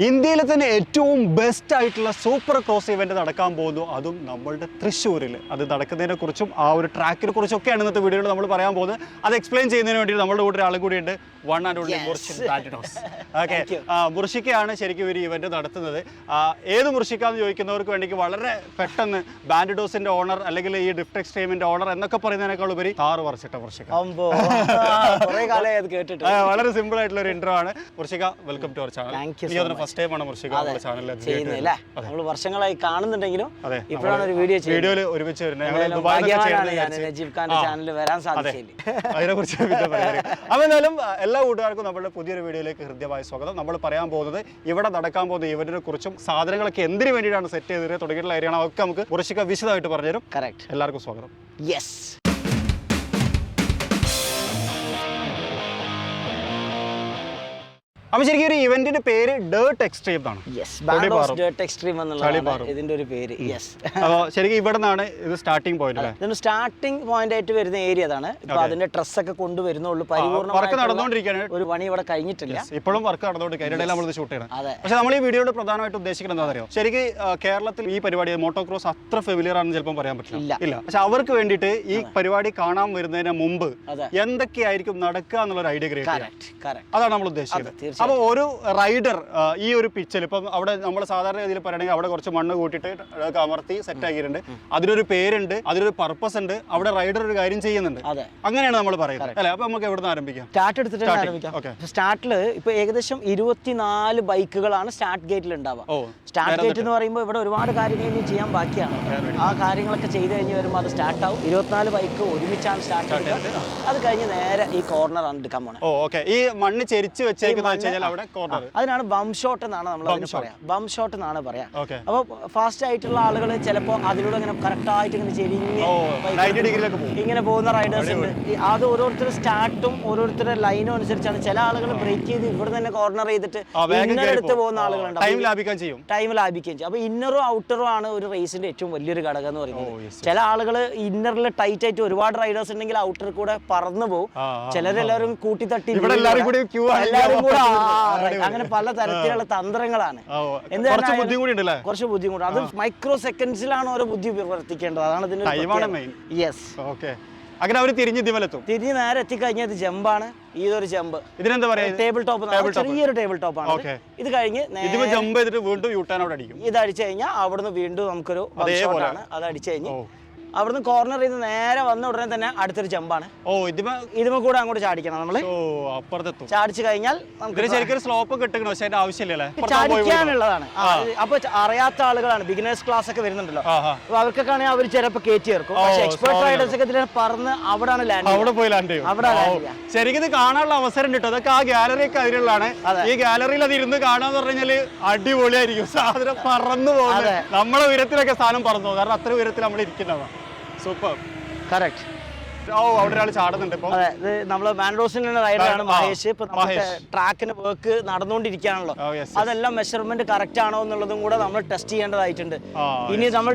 ഇന്ത്യയിലെ തന്നെ ഏറ്റവും ബെസ്റ്റ് ആയിട്ടുള്ള സൂപ്പർ ക്രോസ് ഇവന്റ് നടക്കാൻ പോകുന്നു, അതും നമ്മളുടെ തൃശ്ശൂരിൽ. അത് നടക്കുന്നതിനെ കുറിച്ചും ആ ഒരു ട്രാക്കിനെ കുറിച്ചൊക്കെയാണ് ഇന്നത്തെ വീഡിയോയിൽ നമ്മൾ പറയാൻ പോകുന്നത്. അത് എക്സ്പ്ലെയിൻ ചെയ്യുന്നതിന് വേണ്ടി നമ്മുടെ കൂടെ ഒരാളും കൂടിയുണ്ട്, one and only Bandidos. Okay, മുർഷിക്കയാണ് ശരിക്കും ഒരു ഇവന്റ് നടത്തുന്നത്. ഏത് മുർഷിക്കാന്ന് ചോദിക്കുന്നവർക്ക് വേണ്ടി വളരെ പെട്ടെന്ന് ബാൻഡിഡോസിന്റെ ഓണർ അല്ലെങ്കിൽ ഈ DirtXtremeന്റെ ഓണർ എന്നൊക്കെ പറയുന്നതിനേക്കാൾ ഉപരി 6 വർഷത്തെ മുർഷിക്ക. വളരെ സിമ്പിൾ ആയിട്ടുള്ള ഒരു ഇൻട്രോ ആണ്. Murshika, welcome to our channel. First time ആണ് മുർഷിക നമ്മുടെ ചാനലിൽ ചെയ്യുന്നത്. നമ്മൾ വർഷങ്ങളായി കാണുന്നുണ്ടെങ്കിലും ഇപ്പോഴാണ് ഒരു വീഡിയോയിൽ ഒരുമിച്ച് വരുന്നത്. നജീബ് ഖാന്റെ ചാനലിൽ വരാൻ സാധിച്ചില്ല, അതിനെക്കുറിച്ച് അപ്പോൾ എന്തായാലും എല്ലാ കൂട്ടുകാർക്കും നമ്മുടെ പുതിയൊരു വീഡിയോയിലേക്ക് ഹൃദ്യമായ സ്വാഗതം. നമ്മൾ പറയാൻ പോകുന്നത് ഇവിടെ നടക്കാൻ പോകുന്ന ഇവന്റിനെ കുറിച്ചും സാധനങ്ങളൊക്കെ എന്തിനു വേണ്ടിയിട്ടാണ് സെറ്റ് ചെയ്തത് തുടങ്ങിയിട്ടുള്ള കാര്യമാണ്. അതൊക്കെ നമുക്ക് മുർഷിക വിശദമായിട്ട് പറഞ്ഞുതരും. കറക്റ്റ്. എല്ലാവർക്കും സ്വാഗതം. യെസ്. അപ്പോൾ ശരിക്കും ഒരു ഇവന്റിന്റെ പേര് DirtXtreme എന്നാണ്. DirtXtreme എന്നുള്ളതാണ് ഇതിന്റെ ഒരു പേര്. യെസ്. അപ്പോൾ ശരിക്കും ഇവിടെ നിന്നാണ് ഇത് സ്റ്റാർട്ടിംഗ് പോയിന്റ് അല്ലേ? ഇതിന്റെ സ്റ്റാർട്ടിംഗ് പോയിന്റ് ആയിട്ട് വരുന്ന ഏരിയ അതാണ്. ഇപ്പോൾ അതിന്റെ ഡ്രസ് ഒക്കെ കൊണ്ടുവരുന്നുള്ളൂ. വർക്ക് നടന്നുകൊണ്ടിരിക്കുകയാണ്. ഒരു പണി ഇവിടെ കഴിഞ്ഞിട്ടില്ല, ഇപ്പോഴും വർക്ക് നടന്നുകൊണ്ടിരിക്കുകയാണ്. ഇടയിൽ നമ്മൾ ഷൂട്ട് ചെയ്യണം. പക്ഷേ നമ്മൾ ഈ വീഡിയോയുടെ പ്രധാനമായിട്ട് ഉദ്ദേശിക്കുന്നത് എന്താ അറിയോ, ശരിക്കും കേരളത്തിൽ ഈ പരിപാടി മോട്ടോക്രോസ് അത്ര ഫെമിലിയർ ആണെന്ന് ചിലപ്പോൾ പറയാൻ പറ്റില്ല. ഇല്ല. പക്ഷെ അവർക്ക് വേണ്ടിയിട്ട് ഈ പരിപാടി കാണാൻ വരുന്നതിന് മുമ്പ് എന്തൊക്കെയായിരിക്കും നടക്കുക എന്നുള്ള ഒരു ഐഡിയ ക്രിയേറ്റ് ചെയ്യാം. അതാണ് നമ്മൾ ഉദ്ദേശിച്ചത്. അപ്പോൾ ഒരു റൈഡർ ഈ ഒരു പിച്ചിൽ ഇപ്പം അവിടെ നമ്മൾ സാധാരണ രീതിയിൽ പറയുകയാണെങ്കിൽ അവിടെ കുറച്ച് മണ്ണ് കൂട്ടിയിട്ട് അമർത്തി സെറ്റ് ആക്കിയിട്ടുണ്ട്. അതിനൊരു പേരുണ്ട്, അതിനൊരു പർപ്പസ് ഉണ്ട്. അവിടെ റൈഡർ ഒരു കാര്യം ചെയ്യുന്നുണ്ട്. അങ്ങനെയാണ് നമ്മൾ പറയുന്നത് അല്ലെ? അപ്പൊ നമുക്ക് എവിടെ നിന്ന് ആരംഭിക്കാം? സ്റ്റാർട്ട് എടുത്തിട്ട് ആരംഭിക്കാം. സ്റ്റാർട്ടില് ഇപ്പൊ ഏകദേശം 24 ബൈക്കുകളാണ് സ്റ്റാർട്ട് ഗേറ്റിൽ ഉണ്ടാവുക. സ്റ്റാർട്ട് ഗേറ്റ് എന്ന് പറയുമ്പോൾ ഇവിടെ ഒരുപാട് കാര്യങ്ങൾ ഇനി ചെയ്യാൻ ബാക്കിയാണ്. ആ കാര്യങ്ങളൊക്കെ ചെയ്ത് കഴിഞ്ഞ് വരുമ്പോൾ അത് സ്റ്റാർട്ട് ആവും. 24 ബൈക്ക് ഒരുമിച്ചാണ് സ്റ്റാർട്ട് ആവുക. അത് കഴിഞ്ഞ് നേരെ ഈ കോർണർ ആണ് എടുക്കാൻ പോണത്. ഈ മണ്ണ് ചെരിച്ച് വെച്ചേക്കുന്ന അതിനാണ് ബം ഷോട്ട് എന്നാണ് നമ്മൾ പറയാം. ബം ഷോട്ട് എന്നാണ് പറയാം. അപ്പൊ ഫാസ്റ്റ് ആയിട്ടുള്ള ആളുകൾ ചിലപ്പോൾ അതിലൂടെ ഇങ്ങനെ കറക്റ്റ് ആയിട്ട് ഇങ്ങനെ ചെരിഞ്ഞ് ഇങ്ങനെ പോകുന്ന റൈഡേഴ്സ് ഉണ്ട്. അത് ഓരോരുത്തരുടെ സ്റ്റാർട്ടും ഓരോരുത്തരുടെ ലൈനും അനുസരിച്ചാണ്. ചില ആളുകൾ ബ്രേക്ക് ചെയ്ത് ഇവിടെ തന്നെ കോർണർ ചെയ്തിട്ട് ഇന്നർ എടുത്ത് പോകുന്ന ആളുകളുണ്ട്. ടൈം ലാഭിക്കുകയും ചെയ്യും. അപ്പൊ ഇന്നറും ഔട്ടറും ആണ് ഒരു റേസിന്റെ ഏറ്റവും വലിയൊരു ഘടകം എന്ന് പറയുന്നത്. ചില ആളുകൾ ഇന്നറിൽ ടൈറ്റ് ആയിട്ട് ഒരുപാട് റൈഡേഴ്സ് ഉണ്ടെങ്കിൽ ഔട്ടർ കൂടെ പറന്നു പോകും. ചിലരെല്ലാവരും കൂട്ടിത്തട്ടി എല്ലാവരും കൂടെ അങ്ങനെ പല തരത്തിലുള്ള തന്ത്രങ്ങളാണ്. കുറച്ച് ബുദ്ധിമുട്ട്. അത് മൈക്രോ സെക്കൻഡ്സിലാണ് ഓരോ ബുദ്ധി പ്രവർത്തിക്കേണ്ടത്. അതാണ് ഇതിന്റെ യെസ്. അങ്ങനെ അവർ തിരിഞ്ഞ് നേരെ എത്തിക്കഴിഞ്ഞാൽ ഇത് ജമ്പാണ്. ഇതൊരു ജമ്പ്. ഇതിനെന്താ പറയാ? Table top. ചെറിയൊരു ടേബിൾ ടോപ്പ് ആണ്. ഇത് കഴിഞ്ഞ് ജമ്പ് ചെയ്തിട്ട് വീണ്ടും യൂട്ടേൺ അവിടെ അടിക്കും. ഇത് അടിച്ചു കഴിഞ്ഞാൽ അവിടുന്ന് വീണ്ടും നമുക്കൊരു ഷോട്ടാണ്. അത് അടിച്ചു കഴിഞ്ഞ് അവിടുന്ന് കോർണർ ചെയ്ത് നേരെ വന്ന ഉടനെ തന്നെ അടുത്തൊരു ജമ്പാണ്. ഇതിമ കൂടെ അങ്ങോട്ട് ചാടിക്കണം. നമ്മള് ചാടിച്ചു കഴിഞ്ഞാൽ ചാടിക്കാനുള്ളതാണ്. അപ്പൊ അറിയാത്ത ആളുകളാണ്, ബിഗിനേഴ്സ് ക്ലാസ് ഒക്കെ വരുന്നുണ്ടല്ലോ, അപ്പൊ അവർക്കൊക്കെ ആണെങ്കിൽ അവർ ചിലപ്പോൾ കയറ്റി ചേർക്കും. പക്ഷെ എക്സ്പെർട്ട് റൈഡേഴ്സ് ഒക്കെ ഇതിനെ പറന്ന് അവിടെയാണ് ലാൻഡ് ചെയ്യുക. ശരിക്കും ഇത് കാണാനുള്ള അവസരം കിട്ടും. അതൊക്കെ ആ ഗാലറി ഒക്കെ അതിലുള്ളതാണ്. ഈ ഗാലറിയിൽ അത് ഇരുന്ന് കാണാന്ന് പറഞ്ഞാല് അടിപൊളിയായിരിക്കും. സാധനം പറന്നു പോകുന്നത് നമ്മളെ ഉയരത്തിലൊക്കെ സാധനം പറന്നു പോകും. കാരണം അത്ര ഉയരത്തിൽ നമ്മൾ ഇരിക്കുന്നതാണ്. സൂപ്പർ. കറക്റ്റ്. അവിടെ ഒരാൾ ചാടുന്നുണ്ട്. ഇത് നമ്മള് ബാൻഡിഡോസിന്റെ റൈഡറാണ് മഹേഷ്. ഇപ്പൊ നമ്മുടെ ട്രാക്കിന് വർക്ക് നടന്നുകൊണ്ടിരിക്കുകയാണല്ലോ. അതെല്ലാം മെഷർമെന്റ് കറക്റ്റ് ആണോ എന്നുള്ളതും കൂടെ നമ്മൾ ടെസ്റ്റ് ചെയ്യേണ്ടതായിട്ടുണ്ട്. ഇനി നമ്മൾ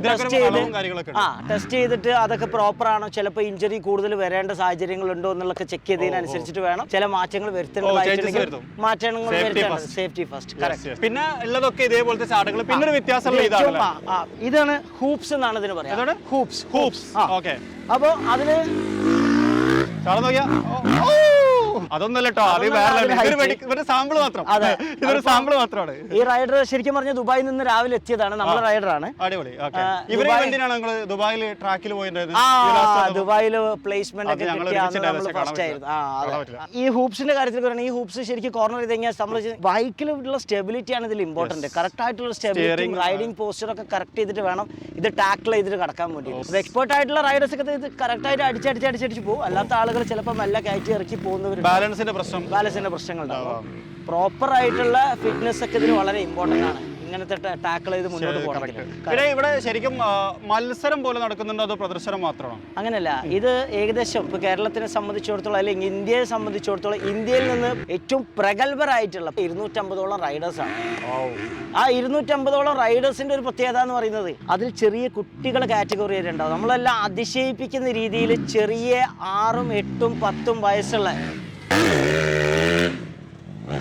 ടെസ്റ്റ് ചെയ്തിട്ട് അതൊക്കെ പ്രോപ്പർ ആണോ, ചിലപ്പോൾ ഇഞ്ചുറി കൂടുതൽ വരേണ്ട സാഹചര്യങ്ങൾ ഉണ്ടോ എന്നുള്ളതൊക്കെ ചെക്ക് ചെയ്തതിനനുസരിച്ചിട്ട് വേണം ചില മാറ്റങ്ങൾ വരുത്തേണ്ടതായിട്ടുണ്ടെങ്കിൽ മാറ്റങ്ങൾ വരുത്തേണ്ടത്. Safety first. പിന്നെ ഉള്ളതൊക്കെ ഇതേപോലത്തെ ചാടുകൾ. പിന്നെ ഒരു വ്യത്യാസമുള്ള ഇതാണ് ഹൂപ്സ് എന്നാണ് ഇതിന് പറയാം. ഹൂപ്സ്. ഓക്കെ. അപ്പൊ അതില് അതൊന്നല്ല കേട്ടോ, അത് സാമ്പിൾ മാത്രം. ഇതൊരു സാമ്പിൾ മാത്രമാണ്. ഈ റൈഡർ ശരിക്കും പറഞ്ഞ ദുബായിൽ നിന്ന് രാവിലെ എത്തിയതാണ്. നമ്മളെ റൈഡറാണ്. അടിപൊളി. ദുബായിൽ ട്രാക്കിൽ പോയത്. ദുബായിൽ പ്ലേസ്മെന്റ് ഒക്കെ ഫസ്റ്റ് ആയിരുന്നു. ഈ ഹൂപ്സിന്റെ കാര്യത്തിൽ പറയുന്നത്, ഈ ഹൂപ്സ് ശരിക്കും കോർണർ ചെയ്ത് കഴിഞ്ഞാൽ സംബന്ധിച്ച് ബൈക്കിലുള്ള സ്റ്റെബിലിറ്റി ആണ് ഇതിൽ ഇമ്പോർട്ടന്റ്. കറക്റ്റ് ആയിട്ടുള്ള സ്റ്റെബിലിറ്റി, റൈഡിംഗ് പോസ്റ്റർ ഒക്കെ കറക്റ്റ് ചെയ്തിട്ട് വേണം ഇത് ടാക്കിൾ ചെയ്തിട്ട് കടക്കാൻ വേണ്ടി. എക്സ്പേർട്ട് ആയിട്ടുള്ള റൈഡേഴ്സ് ഒക്കെ ഇത് കറക്റ്റ് ആയിട്ട് അടിച്ചടിച്ച് പോകും. അല്ലാത്ത ആളുകൾ ചിലപ്പോൾ മെല്ലെ കയറ്റി ഇറക്കി പോകുന്നവർ ബാലൻസിന്റെ പ്രശ്നങ്ങൾ ഉണ്ടാവും. പ്രോപ്പർ ആയിട്ടുള്ള ഫിറ്റ്നസ് ഒക്കെ ഇതിന് വളരെ ഇമ്പോർട്ടന്റ് ആണ്. ഇങ്ങനത്തെ ടാക്കിൾ ചെയ്ത് മുന്നോട്ട് പോകണം. ഇവിടെ ശരിക്കും മത്സരം പോലെ നടക്കുന്നുണ്ടോ അതോ പ്രദർശനം മാത്രമാണോ? അങ്ങനെയല്ല. ഇത് ഏകദേശം ഇപ്പൊ കേരളത്തിനെ സംബന്ധിച്ചിടത്തോളം അല്ലെങ്കിൽ ഇന്ത്യയെ സംബന്ധിച്ചിടത്തോളം ഇന്ത്യയിൽ നിന്ന് ഏറ്റവും പ്രഗത്ഭരായിട്ടുള്ള 250ഓളം റൈഡേഴ്സാണ്. ആ 250ഓളം റൈഡേഴ്സിന്റെ ഒരു പ്രത്യേകത എന്ന് പറയുന്നത് അതിൽ ചെറിയ കുട്ടികളെ കാറ്റഗറി വരെ ഉണ്ടാവും. നമ്മളെല്ലാം അതിശയിപ്പിക്കുന്ന രീതിയിൽ ചെറിയ 6, 8, 10 വയസ്സുള്ള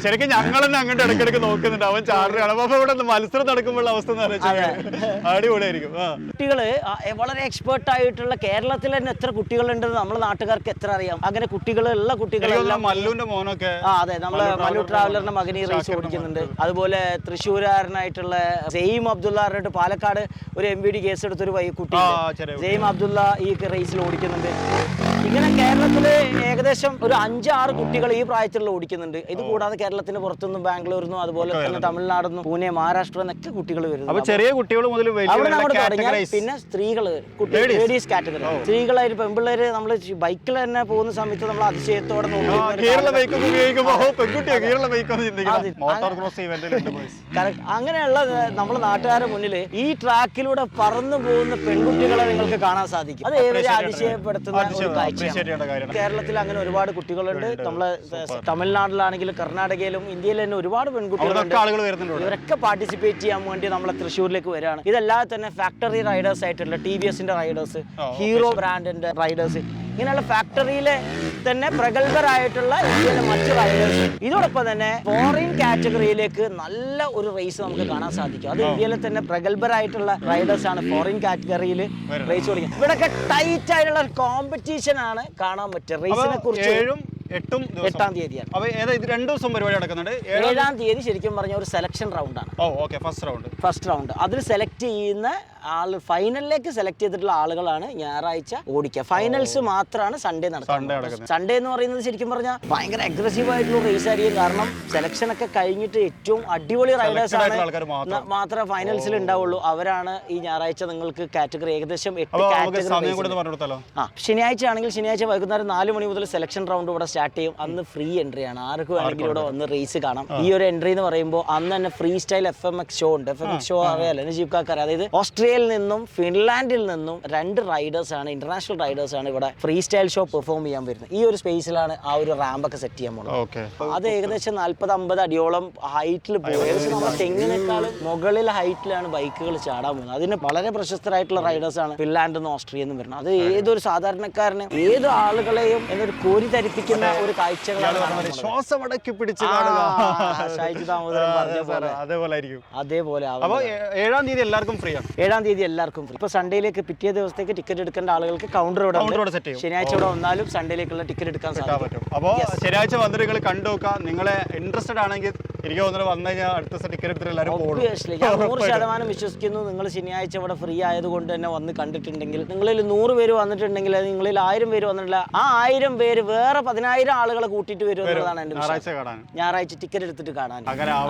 ശരിക്കും ഞങ്ങൾ തന്നെ അങ്ങോട്ട് ഇടയ്ക്കിടയ്ക്ക് നോക്കുന്നുണ്ട് അവൻ ചാടുകയാണ്. അപ്പൊ ഇവിടെ മത്സരം നടക്കുമ്പോഴുള്ള അവസ്ഥ അടിപൊളിയായിരിക്കും. കുട്ടികള് വളരെ എക്സ്പേർട്ട് ആയിട്ടുള്ള കേരളത്തിൽ തന്നെ എത്ര കുട്ടികളുണ്ടെന്ന് നമ്മുടെ നാട്ടുകാർക്ക് എത്ര അറിയാം. അങ്ങനെ കുട്ടികളുള്ള കുട്ടികളെല്ലാം മല്ലുവിന്റെ മോനൊക്കെ അതെ നമ്മള് മല്ലു ട്രാവലറിന്റെ മകന് റേസ് ഓടിക്കുന്നുണ്ട്. അതുപോലെ തൃശ്ശൂരുകാരനായിട്ടുള്ള സെയിം അബ്ദുള്ള പറഞ്ഞിട്ട് പാലക്കാട് ഒരു MVD കേസ് എടുത്തൊരു കുട്ടി സെയിം അബ്ദുള്ള ഈ റേസിൽ ഓടിക്കുന്നുണ്ട്. ഇങ്ങനെ കേരളത്തില് ഏകദേശം ഒരു 5-6 കുട്ടികൾ ഈ പ്രായത്തിലുള്ള ഓടിക്കുന്നുണ്ട്. ഇത് കൂടാതെ കേരളത്തിന് പുറത്തുനിന്നും ബാംഗ്ലൂരിൽ നിന്നും അതുപോലെ തന്നെ തമിഴ്നാടിന്നും പൂനെ മഹാരാഷ്ട്ര എന്നൊക്കെ കുട്ടികൾ വരുന്നു. ചെറിയ കുട്ടികൾ മുതൽ അവിടെ നമ്മൾ തുടങ്ങിയാൽ പിന്നെ സ്ത്രീകള് ലേഡീസ് കാറ്റഗറി സ്ത്രീകളായിട്ട് പെൺപിള്ളേര് നമ്മള് ബൈക്കിൽ തന്നെ പോകുന്ന സമയത്ത് നമ്മൾ അതിശയത്തോടെ അങ്ങനെയുള്ള നമ്മുടെ നാട്ടുകാരുടെ മുന്നിൽ ഈ ട്രാക്കിലൂടെ പറന്നു പോകുന്ന പെൺകുട്ടികളെ നിങ്ങൾക്ക് കാണാൻ സാധിക്കും. അത് ഏവരെ അതിശയപ്പെടുത്തുന്ന ഒരു കാഴ്ചയാണ്. കേരളത്തിൽ അങ്ങനെ ഒരുപാട് കുട്ടികളുണ്ട്. നമ്മളെ തമിഴ്നാട്ടിലാണെങ്കിലും കർണാടകയിലും ഇന്ത്യയിൽ തന്നെ ഒരുപാട് പെൺകുട്ടികളുണ്ട്. ഇവരൊക്കെ പാർട്ടിസിപ്പേറ്റ് ചെയ്യാൻ വേണ്ടി നമ്മളെ തൃശ്ശൂരിലേക്ക് വരികയാണ്. ഇതല്ലാതെ തന്നെ ഫാക്ടറി റൈഡേഴ്സ് ആയിട്ടുള്ള TVSന്റെ റൈഡേഴ്സ്, ഹീറോ ബ്രാൻഡിന്റെ റൈഡേഴ്സ്, ഇങ്ങനെയുള്ള ഫാക്ടറിയിലെ തന്നെ പ്രഗത്ഭരായിട്ടുള്ള ഇന്ത്യയിലെ മറ്റു റൈഡേഴ്സ്. ഇതോടൊപ്പം തന്നെ ഫോറിൻ കാറ്റഗറിയിലേക്ക് നല്ല ഒരു റേസ് നമുക്ക് കാണാൻ സാധിക്കും. അത് ഇന്ത്യയിലെ തന്നെ പ്രഗത്ഭരായിട്ടുള്ള റൈഡേഴ്സ് ആണ് ഫോറിൻ കാറ്റഗറിയിൽ റേസ് ഓടിക്കുന്നത്. ഇവിടെയൊക്കെ ടൈറ്റ് ആയിട്ടുള്ള കോമ്പറ്റീഷൻ ആണ് കാണാൻ പറ്റുക. റേസിനെ കുറിച്ച് 8-ാം തീയതിയാണ്. 7-ാം തീയതി ശരിക്കും പറഞ്ഞ ഒരു സെലക്ഷൻ റൗണ്ടാണ്. ഫസ്റ്റ് റൗണ്ട് അതിൽ സെലക്ട് ചെയ്യുന്ന ആൾ ഫൈനലിലേക്ക് സെലക്ട് ചെയ്തിട്ടുള്ള ആളുകളാണ് ഞായറാഴ്ച ഓടിക്കുക. ഫൈനൽസ് മാത്രമാണ് സൺഡേ നടക്കുന്നത്. സൺഡേ എന്ന് പറയുന്നത് ശരിക്കും പറഞ്ഞാൽ ഭയങ്കര അഗ്രസീവ് ആയിട്ടുള്ള റേസ് ആയിരിക്കും. കാരണം സെലക്ഷൻ ഒക്കെ കഴിഞ്ഞിട്ട് ഏറ്റവും അടിപൊളി റൈഡേഴ്സ് ആണ് മാത്രമേ ഫൈനൽസിൽ ഉണ്ടാവുള്ളൂ. അവരാണ് ഈ ഞായറാഴ്ച നിങ്ങൾക്ക് കാറ്റഗറി ഏകദേശം 8 കാറ്റഗറി. ശനിയാഴ്ച ആണെങ്കിൽ ശനിയാഴ്ച വൈകുന്നേരം 4 മണി മുതൽ സെലക്ഷൻ റൗണ്ട് ഇവിടെ സ്റ്റാർട്ട് ചെയ്യും. അന്ന് ഫ്രീ എൻട്രി ആണ്. ആർക്കും വേണമെങ്കിലും ഇവിടെ വന്ന് റേസ് കാണാം. ഈ ഒരു എൻട്രി എന്ന് പറയുമ്പോൾ അന്ന് തന്നെ ഫ്രീ സ്റ്റൈൽ FMX ഷോ ഉണ്ട്. FMX ഷോ അറിയാലോ നജീബ് കാക്കർ. അതായത് ഓസ്ട്രേലിയയിൽ നിന്നും ഫിൻലാൻഡിൽ നിന്നും 2 റൈഡേഴ്സ് ആണ്, ഇന്റർനാഷണൽ റൈഡേഴ്സ് ആണ് ഇവിടെ ഫ്രീ സ്റ്റൈൽ ഷോ പെർഫോം ചെയ്യാൻ വരുന്നത്. ഈ ഒരു സ്പേസിലാണ് ആ ഒരു റാമ്പൊക്കെ സെറ്റ് ചെയ്യാൻ പോകുന്നത്. അത് ഏകദേശം 40-50 അടിയോളം ഹൈറ്റിൽ പോകും. ഏകദേശം നമ്മുടെ തെങ്ങിനേക്കാളും മുകളിൽ ഹൈറ്റിലാണ് ബൈക്കുകൾ ചാടാൻ പോകുന്നത്. അതിന് വളരെ പ്രശസ്തരായിട്ടുള്ള റൈഡേഴ്സ് ആണ് ഫിൻലാൻഡിൽ നിന്ന് ഓസ്ട്രേലിയയിൽ നിന്ന് വരുന്നത്. അത് ഏതൊരു സാധാരണക്കാരന് ഏത് ആളുകളെയും എന്നൊരു കോരി ധരിപ്പിക്കുന്ന ഒരു കാഴ്ചകളാണ്. അതേപോലെ 7-ാം തീയതി എല്ലാവർക്കും ഫ്രീ ആണ്. 7-ാം തീയതി എല്ലാവർക്കും ഫ്രീ. ഇപ്പൊ സൺഡേയിലേക്ക് പിറ്റേ ദിവസത്തേക്ക് ടിക്കറ്റ് എടുക്കേണ്ട ആളുകൾക്ക് കൗണ്ടർ സെറ്റ് ചെയ്യും. ശനിയാഴ്ച ഇവിടെ വന്നാലും സൺഡേയിലേക്കുള്ള ടിക്കറ്റ് എടുക്കാൻ സാധിക്കും. അപ്പോൾ ശനിയാഴ്ച വന്നിട്ട് നിങ്ങൾ കണ്ടുനോക്കുക. നിങ്ങളെ ഇൻട്രസ്റ്റഡ് ആണെങ്കിൽ എനിക്ക് തോന്നുന്നത് വന്നു കഴിഞ്ഞാൽ അടുത്ത ടിക്കറ്റ് എടുത്തിട്ട് എല്ലാവരും 100% വിശ്വസിക്കുന്നു. നിങ്ങൾ ശനിയാഴ്ച ഇവിടെ ഫ്രീ ആയതുകൊണ്ട് തന്നെ വന്ന് കണ്ടിട്ടുണ്ടെങ്കിൽ, നിങ്ങളിൽ 100 പേര് വന്നിട്ടുണ്ടെങ്കിൽ, നിങ്ങളിൽ 1000 പേര് വന്നിട്ടില്ല, ആ 1000 പേര് വേറെ 10,000 ആളുകളെ കൂട്ടിയിട്ട് വരും എന്നുള്ളതാണ് എന്റെ ഞായറാഴ്ച ടിക്കറ്റ് എടുത്തിട്ട് കാണാൻ.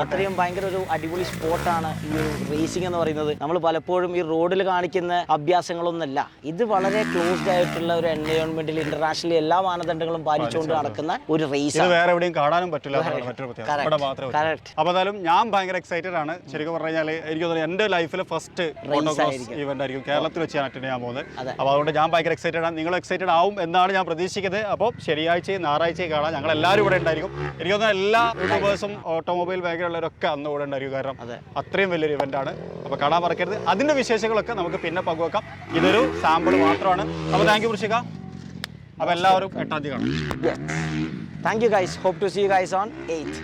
അത്രയും ഭയങ്കര ഒരു അടിപൊളി സ്പോട്ടാണ് ഈ ഒരു റേസിംഗ് എന്ന് പറയുന്നത്. നമ്മൾ പലപ്പോഴും ഈ റോഡിൽ കാണിക്കുന്ന അഭ്യാസങ്ങളൊന്നല്ല. ഇത് വളരെ ക്ലോസ്ഡ് ആയിട്ടുള്ള ഒരു എൻവയോൺമെന്റിൽ ഇന്റർനാഷണലി എല്ലാ മാനദണ്ഡങ്ങളും പാലിച്ചുകൊണ്ട് നടക്കുന്ന ഒരു റേസ്. വേറെ എവിടെയും കാണാനും പറ്റില്ല. അപ്പോൾ എന്തായാലും ഞാൻ ഭയങ്കര എക്സൈറ്റഡ് ആണ്. ശരിക്കും പറഞ്ഞു കഴിഞ്ഞാൽ എനിക്ക് തോന്നുന്നു എന്റെ ലൈഫിലെ ഫസ്റ്റ് മോട്ടോക്രോസ് ഇവന്റ് ആയിരിക്കും കേരളത്തിൽ വെച്ച് ഞാൻ അറ്റൻഡ് ചെയ്യാൻ പോകുന്നത്. അപ്പോൾ അതുകൊണ്ട് ഞാൻ ഭയങ്കര എക്സൈറ്റഡ് ആണ്. നിങ്ങൾ എക്സൈറ്റഡ് ആവും എന്നാണ് ഞാൻ പ്രതീക്ഷിക്കുന്നത്. അപ്പോൾ ശനിയാഴ്ചയും ഞായറാഴ്ചയും കാണാം. ഞങ്ങൾ എല്ലാവരും ഇവിടെ ഉണ്ടായിരിക്കും. എനിക്ക് തോന്നുന്നു എല്ലാ യൂട്യൂബേഴ്സും ഓട്ടോമൊബൈൽ മേഖലയുള്ളവരൊക്കെ അന്ന് ഇവിടെ ഉണ്ടായിരിക്കും. കാരണം അത്രയും വലിയൊരു ഇവന്റ് ആണ്. അപ്പോൾ കാണാൻ മറക്കരുത്. അതിന്റെ വിശേഷങ്ങളൊക്കെ നമുക്ക് പിന്നെ പങ്കുവെക്കാം. ഇതൊരു സാമ്പിൾ മാത്രമാണ്. അപ്പോൾ താങ്ക് യു വൃഷിക. അപ്പോൾ എല്ലാവരും 8-ാം തീയതി കാണാം. Thank you guys. Hope to see you guys on 8th.